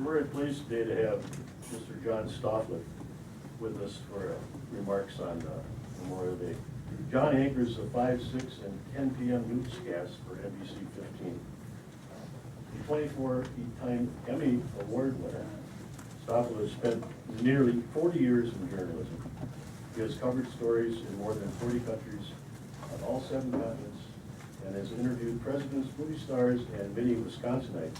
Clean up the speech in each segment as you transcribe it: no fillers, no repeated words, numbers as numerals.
we're pleased today to have Mr. John Stofflet with us for remarks on Memorial Day. John anchors the 5, 6, and 10 p.m. newscasts for NBC-15. The 24-time Emmy Award winner, Stofflet has spent nearly 40 years in journalism. He has covered stories in more than 40 countries on all 7 continents and has interviewed presidents, movie stars, and many Wisconsinites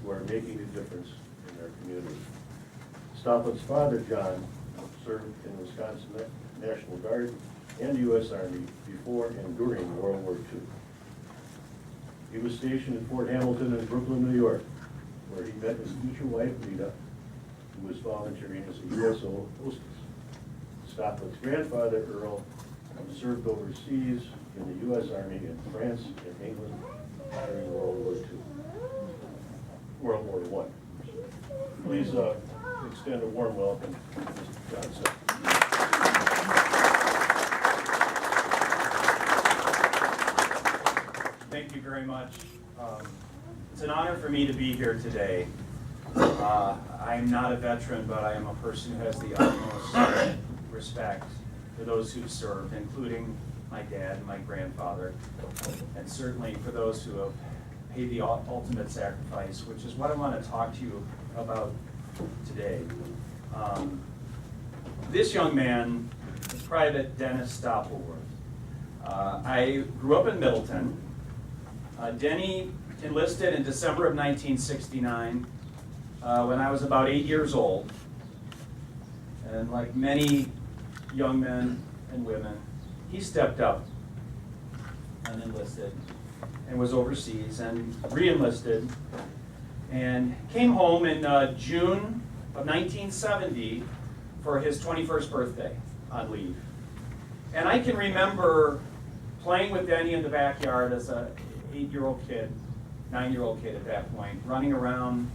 who are making a difference in their community. Stofflet's father, John, served in the Wisconsin National Guard and U.S. Army before and during World War II. He was stationed at Fort Hamilton in Brooklyn, New York, where he met his future wife, Lita, who was volunteering as a USO hostess. Stofflet's grandfather, Earl, served overseas in the U.S. Army in France and England during World War II. World War I. Please extend a warm welcome to Mr. Johnson. Thank you very much. It's an honor for me to be here today. I'm not a veteran, but I am a person who has the utmost respect for those who've served, including my dad and my grandfather, and certainly for those who have paid the ultimate sacrifice, which is what I want to talk to you about today. This young man is Private Dennis Stofflet. I grew up in Middleton. Denny enlisted in December of 1969 when I was about 8 years old. And like many young men and women, he stepped up and enlisted and was overseas and re-enlisted and came home in June of 1970 for his 21st birthday on leave. And I can remember playing with Denny in the backyard as a 8-year-old kid, 9-year-old kid at that point, running around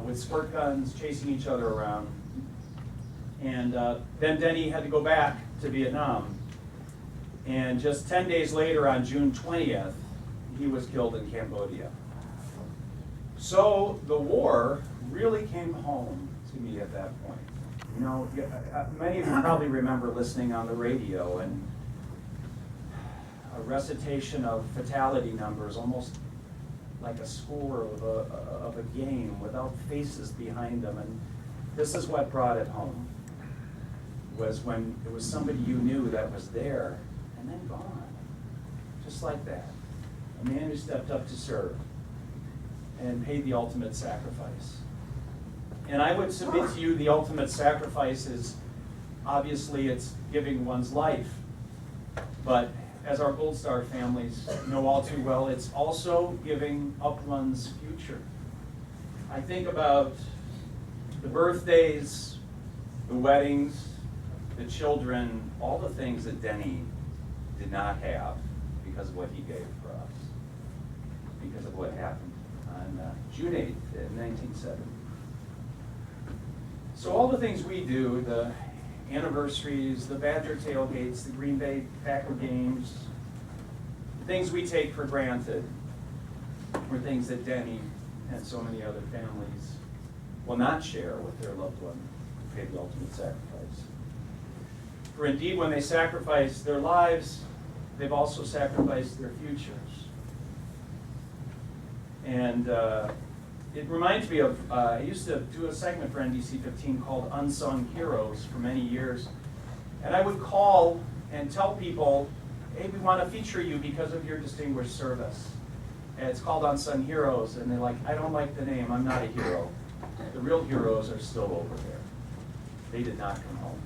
with squirt guns, chasing each other around. And then Denny had to go back to Vietnam. And just 10 days later, on June 20th, he was killed in Cambodia. So the war really came home to me at that point. You know, many of you probably remember listening on the radio and a recitation of fatality numbers, almost like a score of a game without faces behind them. And this is what brought it home, was when it was somebody you knew that was there and then gone, just like that. A man who stepped up to serve and paid the ultimate sacrifice. And I would submit to you the ultimate sacrifice is, obviously, it's giving one's life. But as our Gold Star families know all too well, it's also giving up one's future. I think about the birthdays, the weddings, the children, all the things that Denny did not have because of what he gave for us, because of what happened on June 8th in 1970. So all the things we do, the anniversaries, the Badger tailgates, the Green Bay Packer games, things we take for granted, were things that Denny and so many other families will not share with their loved one who paid the ultimate sacrifice. For indeed, when they sacrifice their lives, they've also sacrificed their futures. And it reminds me of, I used to do a segment for NBC-15 called Unsung Heroes for many years. And I would call and tell people, hey, we want to feature you because of your distinguished service. And it's called Unsung Heroes. And they're like, I don't like the name, I'm not a hero. The real heroes are still over there. They did not come home.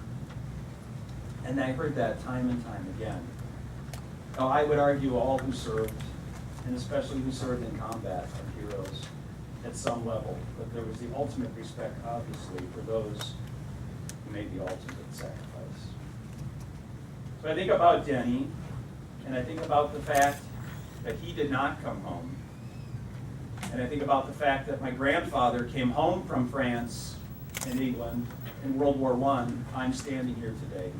And I heard that time and time again. Now, I would argue all who served, and especially who served in combat, are heroes at some level. But there was the ultimate respect, obviously, for those who made the ultimate sacrifice. So I think about Denny, and I think about the fact that he did not come home. And I think about the fact that my grandfather came home from France and England in World War I. I'm standing here today.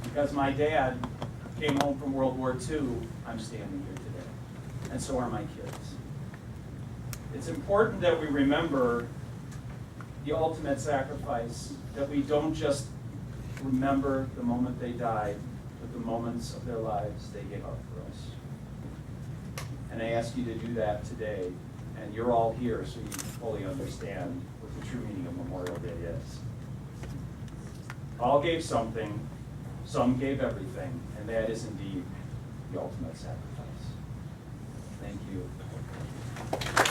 Because my dad came home from World War II, I'm standing here today. And so are my kids. It's important that we remember the ultimate sacrifice, that we don't just remember the moment they died, but the moments of their lives they gave up for us. And I ask you to do that today, and you're all here so you fully understand what the true meaning of Memorial Day is. All gave something, some gave everything, and that is indeed the ultimate sacrifice. Thank you.